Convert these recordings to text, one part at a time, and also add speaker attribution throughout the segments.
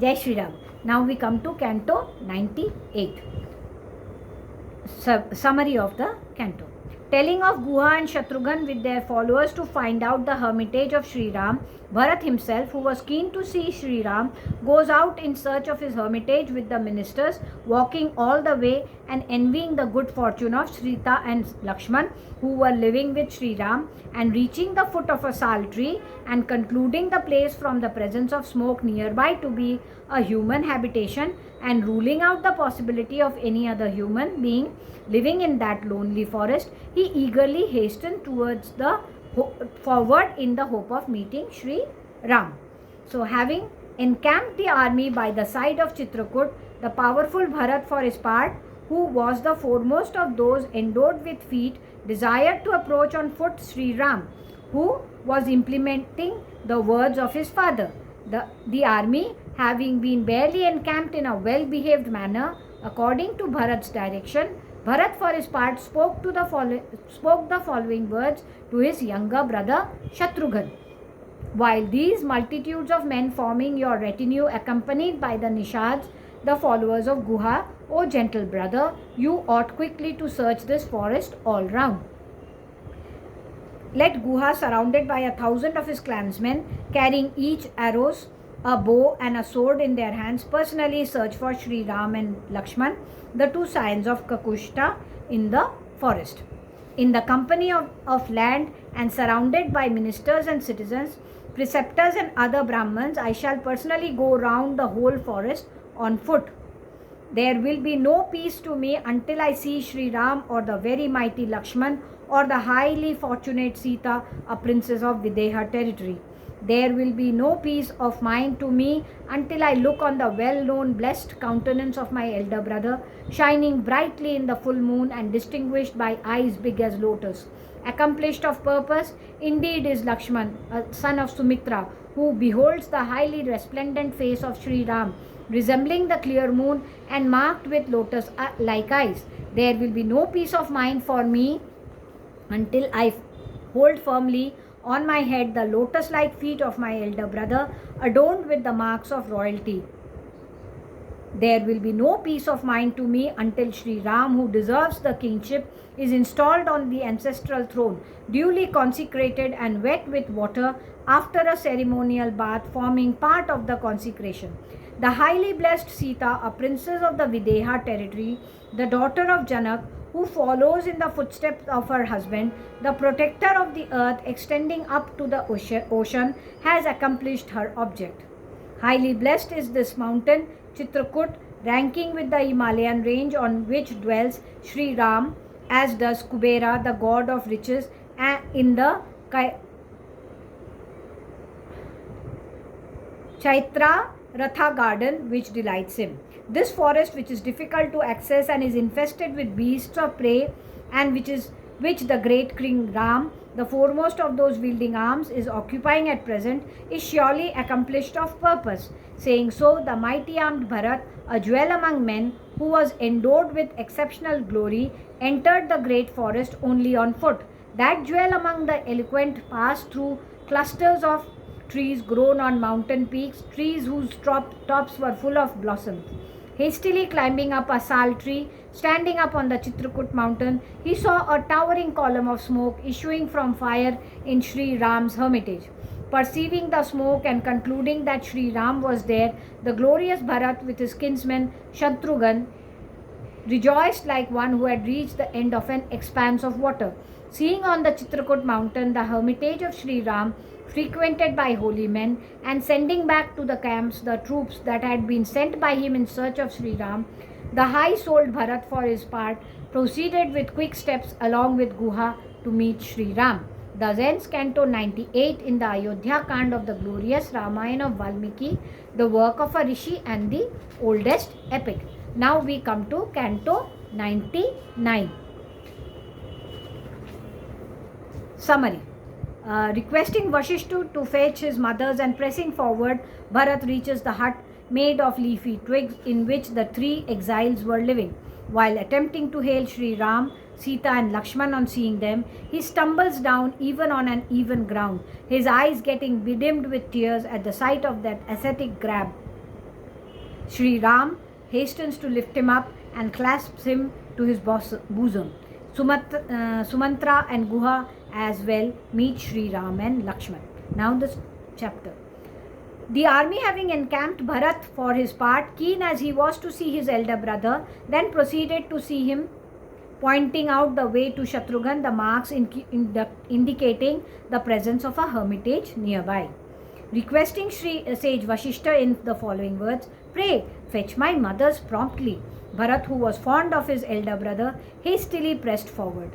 Speaker 1: Jai Shri Ram. Now we come to Canto 98. Summary of the canto. Telling of Guha and Shatrughan with their followers to find out the hermitage of Sri Ram, Bharat himself, who was keen to see Sri Ram, goes out in search of his hermitage with the ministers, walking all the way and envying the good fortune of Sita and Lakshman, who were living with Sri Ram, and reaching the foot of a sal tree and concluding the place from the presence of smoke nearby to be a human habitation, and ruling out the possibility of any other human being living in that lonely forest, he eagerly hastened towards the forward in the hope of meeting Sri Ram. So, having encamped the army by the side of Chitrakoot, the powerful Bharat, for his part, who was the foremost of those endowed with feet, desired to approach on foot Sri Ram, who was implementing the words of his father. The army, having been barely encamped in a well-behaved manner, according to Bharat's direction, Bharat, for his part, spoke the following words to his younger brother Shatrughan. While these multitudes of men forming your retinue, accompanied by the Nishads, the followers of Guha, O gentle brother, you ought quickly to search this forest all round. Let Guha, surrounded by 1,000 of his clansmen, carrying each arrows, a bow and a sword in their hands, personally search for Sri Ram and Lakshman, the two scions of Kakushta, in the forest. In the company of land and surrounded by ministers and citizens, preceptors and other Brahmans, I shall personally go round the whole forest on foot. There will be no peace to me until I see Sri Ram or the very mighty Lakshman or the highly fortunate Sita, a princess of Videha territory. There will be no peace of mind to me until I look on the well-known blessed countenance of my elder brother, shining brightly in the full moon and distinguished by eyes big as lotus. Accomplished of purpose, indeed is Lakshman, a son of Sumitra, who beholds the highly resplendent face of Sri Ram, resembling the clear moon and marked with lotus-like eyes. There will be no peace of mind for me until I hold firmly on my head the lotus-like feet of my elder brother, adorned with the marks of royalty. There will be no peace of mind to me until Sri Ram, who deserves the kingship, is installed on the ancestral throne, duly consecrated and wet with water after a ceremonial bath forming part of the consecration. The highly blessed Sita, a princess of the Videha territory, the daughter of Janak, who follows in the footsteps of her husband, the protector of the earth extending up to the ocean, has accomplished her object. Highly blessed is this mountain, Chitrakoot, ranking with the Himalayan range on which dwells Sri Ram, as does Kubera, the god of riches, in the Chaitra Ratha garden which delights him. This forest, which is difficult to access and is infested with beasts of prey, and which the great King Ram, the foremost of those wielding arms, is occupying at present, is surely accomplished of purpose. Saying so, the mighty armed Bharat, a jewel among men, who was endowed with exceptional glory, entered the great forest only on foot. That jewel among the eloquent passed through clusters of trees grown on mountain peaks, trees whose tops were full of blossoms. Hastily climbing up a sal tree, standing up on the Chitrakoot mountain, he saw a towering column of smoke issuing from fire in Sri Ram's hermitage. Perceiving the smoke and concluding that Sri Ram was there, the glorious Bharat with his kinsman Shatrughan rejoiced like one who had reached the end of an expanse of water. Seeing on the Chitrakoot mountain the hermitage of Sri Ram, frequented by holy men, and sending back to the camps the troops that had been sent by him in search of Sri Ram, the high-souled Bharat, for his part, proceeded with quick steps along with Guha to meet Sri Ram. Thus ends Canto 98 in the Ayodhya Kand of the glorious Ramayana of Valmiki, the work of a rishi and the oldest epic. Now we come to Canto 99. Summary. Requesting Vashishtu to fetch his mothers and pressing forward, Bharat reaches the hut made of leafy twigs in which the three exiles were living. While attempting to hail Sri Ram, Sita and Lakshman on seeing them, he stumbles down even on an even ground, his eyes getting bedimmed with tears at the sight of that ascetic garb. Sri Ram hastens to lift him up and clasps him to his bosom. Sumantra and Guha as well meet Sri Ram and Lakshman. Now this chapter. The army having encamped, Bharat for his part, keen as he was to see his elder brother, then proceeded to see him, pointing out the way to Shatrughan, the marks indicating the presence of a hermitage nearby. Requesting Sage Vashishta in the following words, "Pray, fetch my mothers promptly." Bharat, who was fond of his elder brother, hastily pressed forward.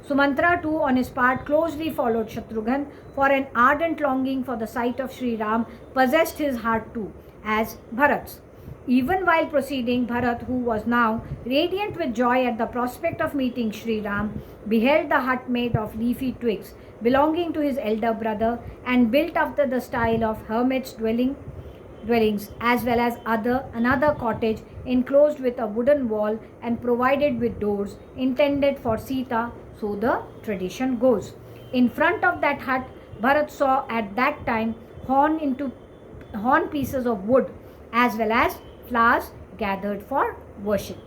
Speaker 1: Sumantra too, on his part, closely followed Shatrughan, for an ardent longing for the sight of Sri Ram possessed his heart too, as Bharat's. Even while proceeding, Bharat, who was now radiant with joy at the prospect of meeting Sri Ram, beheld the hut made of leafy twigs, belonging to his elder brother, and built after the style of hermits' dwellings, as well as another cottage enclosed with a wooden wall and provided with doors, intended for Sita, so the tradition goes. In front of that hut, Bharat saw at that time horn pieces of wood, as well as flowers gathered for worship.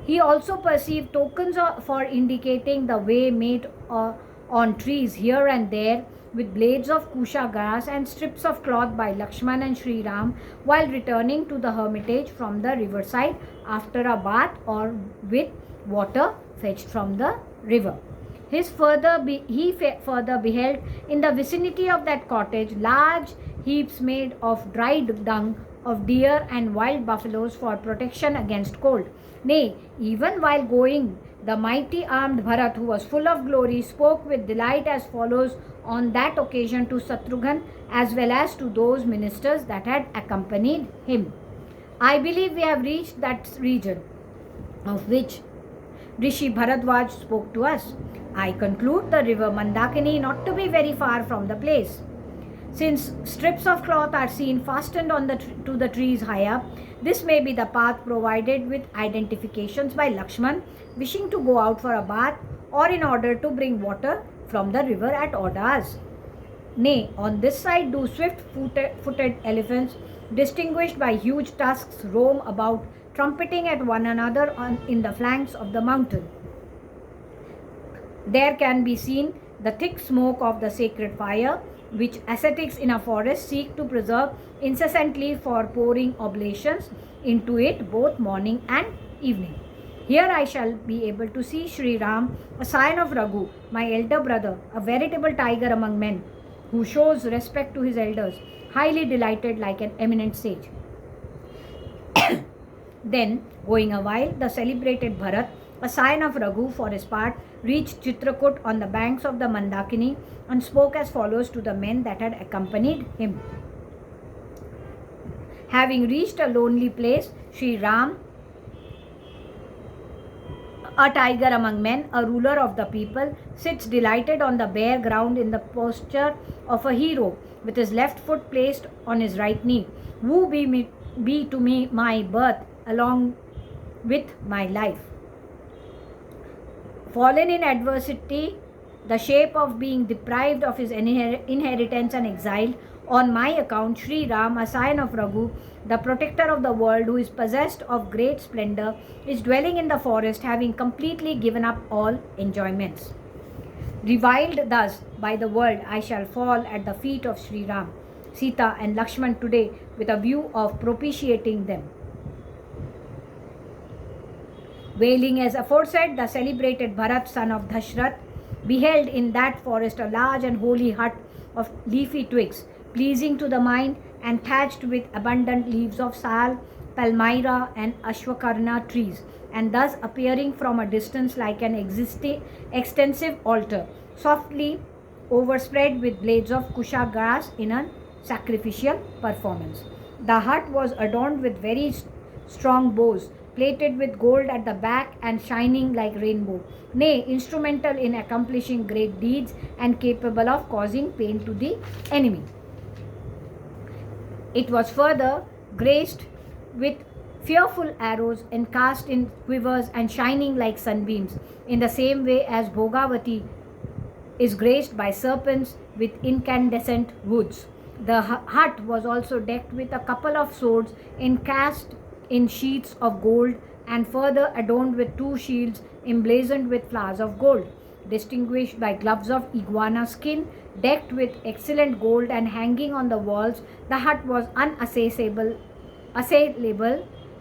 Speaker 1: He also perceived tokens for indicating the way made on trees here and there, with blades of kusha grass and strips of cloth by Lakshman and Sri Ram while returning to the hermitage from the riverside after a bath or with water fetched from the river. He further beheld in the vicinity of that cottage large heaps made of dried dung of deer and wild buffaloes for protection against cold. Nay, even while going, the mighty armed Bharat, who was full of glory, spoke with delight as follows on that occasion to Shatrughan as well as to those ministers that had accompanied him. I believe we have reached that region of which Rishi Bharadwaj spoke to us. I conclude the river Mandakini not to be very far from the place. Since strips of cloth are seen fastened on to the trees high up, this may be the path provided with identifications by Lakshman wishing to go out for a bath or in order to bring water from the river at odd hours. Nay, on this side do swift-footed elephants, distinguished by huge tusks, roam about, trumpeting at one another in the flanks of the mountain. There can be seen the thick smoke of the sacred fire, which ascetics in a forest seek to preserve incessantly for pouring oblations into it both morning and evening. Here I shall be able to see Sri Ram, a scion of Raghu, my elder brother, a veritable tiger among men, who shows respect to his elders, highly delighted like an eminent sage. Then, going a while, the celebrated Bharat, a scion of Raghu for his part, reached Chitrakoot on the banks of the Mandakini and spoke as follows to the men that had accompanied him. Having reached a lonely place, Sri Ram, a tiger among men, a ruler of the people, sits delighted on the bare ground in the posture of a hero, with his left foot placed on his right knee. Who be to me my birth along with my life. Fallen in adversity, the shape of being deprived of his inheritance and exiled, on my account, Sri Ram, a scion of Raghu, the protector of the world, who is possessed of great splendor, is dwelling in the forest, having completely given up all enjoyments. Reviled thus by the world, I shall fall at the feet of Sri Ram, Sita and Lakshman today with a view of propitiating them. Wailing as aforesaid, the celebrated Bharat, son of Dashrath, beheld in that forest a large and holy hut of leafy twigs, pleasing to the mind and thatched with abundant leaves of sal, palmyra and ashwakarna trees, and thus appearing from a distance like an extensive altar, softly overspread with blades of kusha grass in a sacrificial performance. The hut was adorned with very strong bows, plated with gold at the back and shining like rainbow, nay, instrumental in accomplishing great deeds and capable of causing pain to the enemy. It was further graced with fearful arrows encast in quivers and shining like sunbeams, in the same way as Bhogavati is graced by serpents with incandescent woods. The hut was also decked with a couple of swords encased in sheaths of gold, and further adorned with 2 shields emblazoned with flowers of gold, distinguished by gloves of iguana skin, decked with excellent gold and hanging on the walls. The hut was unassailable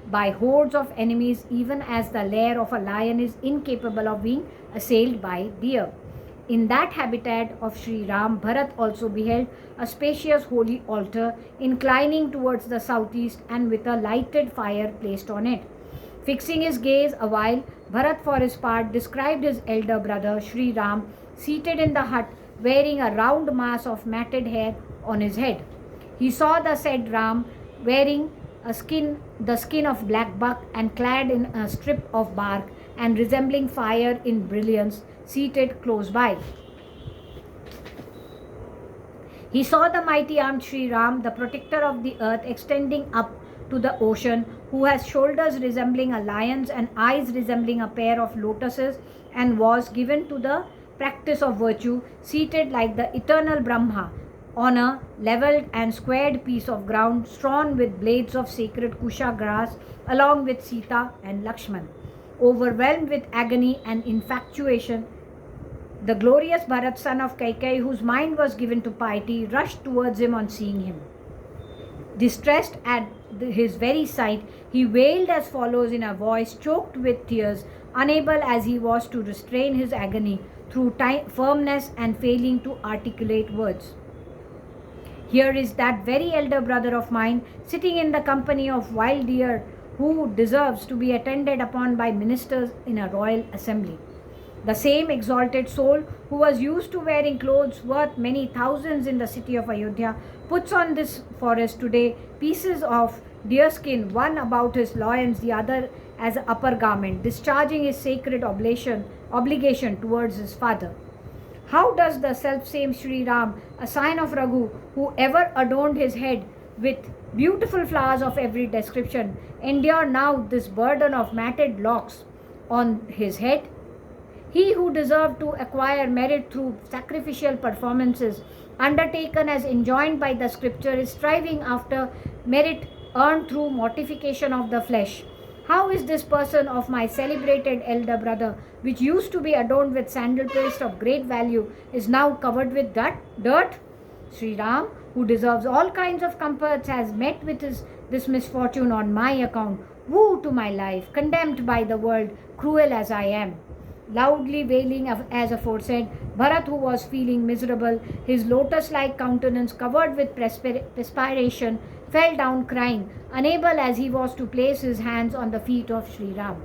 Speaker 1: by hordes of enemies, even as the lair of a lion is incapable of being assailed by deer. In that habitat of Sri Ram, Bharat also beheld a spacious holy altar inclining towards the southeast and with a lighted fire placed on it. Fixing his gaze a while, Bharat for his part described his elder brother Sri Ram seated in the hut wearing a round mass of matted hair on his head. He saw the said Ram wearing the skin of black buck and clad in a strip of bark and resembling fire in brilliance, seated close by. He saw the mighty armed Sri Ram, the protector of the earth, extending up to the ocean, who has shoulders resembling a lion's and eyes resembling a pair of lotuses, and was given to the practice of virtue, seated like the eternal Brahma on a levelled and squared piece of ground strewn with blades of sacred kusha grass, along with Sita and Lakshman. Overwhelmed with agony and infatuation, the glorious Bharat, son of Kaikeyi, whose mind was given to piety, rushed towards him on seeing him. Distressed at his very sight, he wailed as follows in a voice choked with tears, unable as he was to restrain his agony through firmness and failing to articulate words. Here is that very elder brother of mine, sitting in the company of wild deer, who deserves to be attended upon by ministers in a royal assembly. The same exalted soul, who was used to wearing clothes worth many thousands in the city of Ayodhya, puts on this forest today pieces of deerskin, one about his loins, the other as an upper garment, discharging his sacred obligation towards his father. How does the self-same Sri Ram, a sign of Raghu, who ever adorned his head with beautiful flowers of every description, endure now this burden of matted locks on his head? He who deserved to acquire merit through sacrificial performances undertaken as enjoined by the scripture is striving after merit earned through mortification of the flesh. How is this person of my celebrated elder brother, which used to be adorned with sandal paste of great value, is now covered with dirt? Sri Ram, who deserves all kinds of comforts, has met with this misfortune on my account. Woe to my life, condemned by the world, cruel as I am. Loudly wailing as aforesaid, Bharat, who was feeling miserable, his lotus-like countenance covered with perspiration, fell down crying, unable as he was to place his hands on the feet of Sri Ram,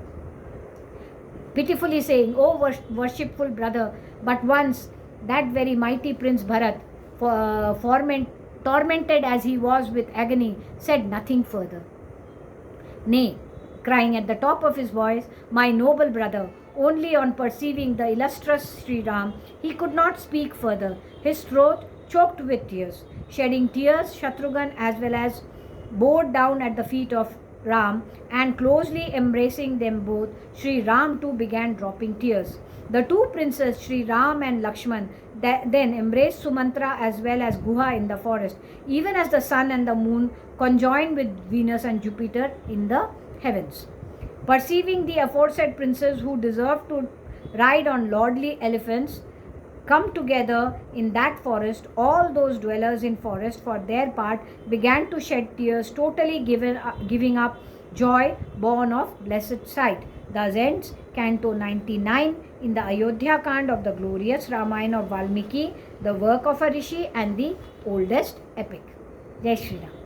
Speaker 1: pitifully saying, "O worshipful brother, but once that very mighty Prince Bharat, tormented as he was with agony, said nothing further. Nay, crying at the top of his voice, my noble brother, only on perceiving the illustrious Sri Ram, he could not speak further. His throat choked with tears. Shedding tears, Shatrughan as well as bowed down at the feet of Ram, and closely embracing them both, Sri Ram too began dropping tears. The two princes, Sri Ram and Lakshman, then embraced Sumantra as well as Guha in the forest, even as the sun and the moon conjoined with Venus and Jupiter in the heavens. Perceiving the aforesaid princes, who deserved to ride on lordly elephants, come together in that forest, all those dwellers in forest for their part began to shed tears, totally giving up joy born of blessed sight. Thus ends Canto 99 in the Ayodhya Kand of the glorious Ramayana of Valmiki, the work of a Rishi and the oldest epic. Jai Shri Ram.